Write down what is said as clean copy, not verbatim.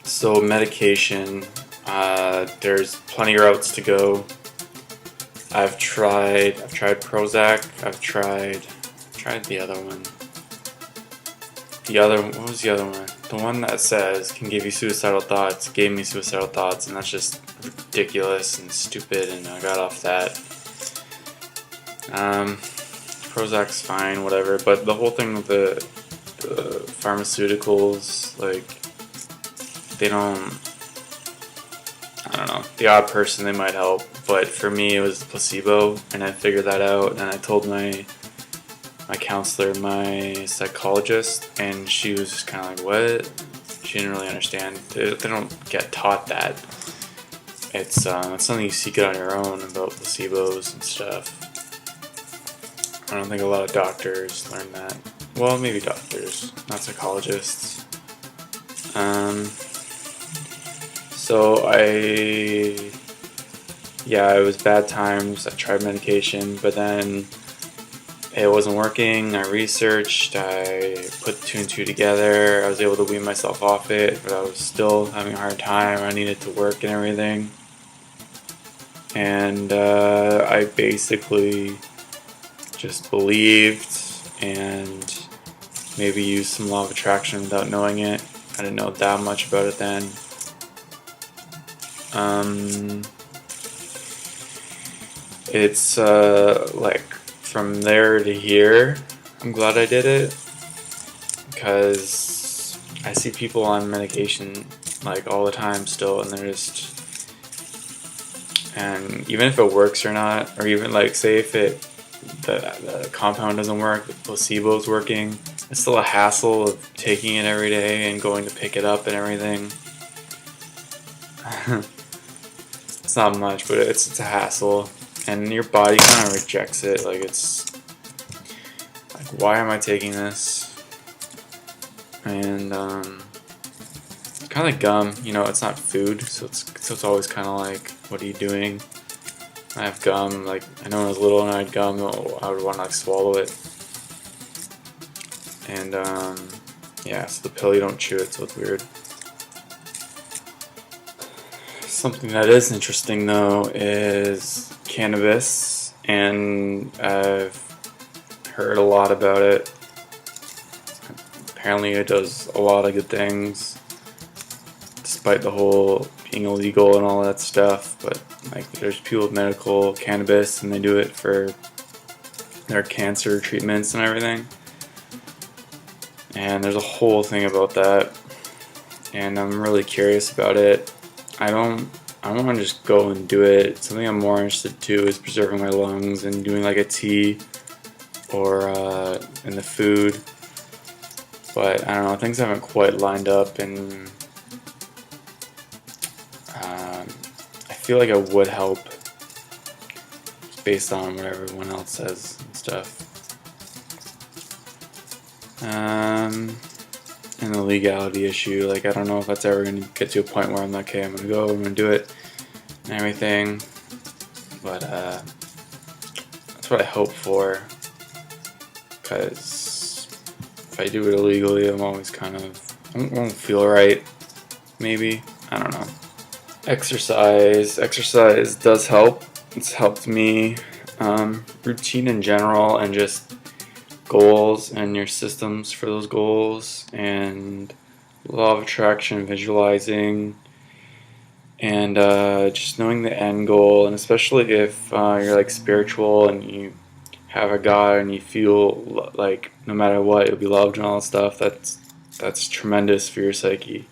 So medication, there's plenty of routes to go. I've tried Prozac. I've tried the other one. What was the other one? The one that says can give you suicidal thoughts gave me suicidal thoughts, and that's just ridiculous and stupid, and I got off that. Prozac's fine, whatever, but the whole thing with the pharmaceuticals, like, they don't, I don't know, the odd person, they might help, but for me it was placebo, and I figured that out, and I told my counselor, my psychologist, and she was just kind of like, what? She didn't really understand. They don't get taught that. It's something you seek out on your own about placebos and stuff. I don't think a lot of doctors learn that. Well, maybe doctors, not psychologists. So it was bad times. I tried medication, but then it wasn't working. I researched, I put two and two together. I was able to wean myself off it, but I was still having a hard time. I needed to work and everything. And I basically just believed and maybe used some law of attraction without knowing it. I didn't know that much about it then. It's like from there to here, I'm glad I did it, because I see people on medication like all the time still, and they're just, and even if it works or not, or even like say if the compound doesn't work, the placebo's working, it's still a hassle of taking it every day and going to pick it up and everything. It's not much, but it's a hassle, and your body kind of rejects it. Like, it's like, why am I taking this? And it's kind of like gum, you know. It's not food, so it's always kind of like, what are you doing? I have gum. Like, I know when I was little and I had gum, I would want to like swallow it. And so the pill, you don't chew it, so it's weird. Something that is interesting though is cannabis, and I've heard a lot about it. Apparently it does a lot of good things, despite the whole being illegal and all that stuff. But like, there's people with medical cannabis, and they do it for their cancer treatments and everything. And there's a whole thing about that, and I'm really curious about it. I don't want to just go and do it. Something I'm more interested to is preserving my lungs and doing like a tea or in the food. But I don't know, things haven't quite lined up, and I feel like it would help just based on what everyone else says and stuff. And the legality issue, like, I don't know if that's ever going to get to a point where I'm like, okay, I'm going to do it and everything, but that's what I hope for, because if I do it illegally, I'm always kind of, I won't feel right, maybe, I don't know. Exercise does help. It's helped me. Routine in general, and just goals and your systems for those goals, and law of attraction, visualizing, and just knowing the end goal. And especially if you're like spiritual and you have a God and you feel like no matter what you'll be loved and all that stuff, that's tremendous for your psyche.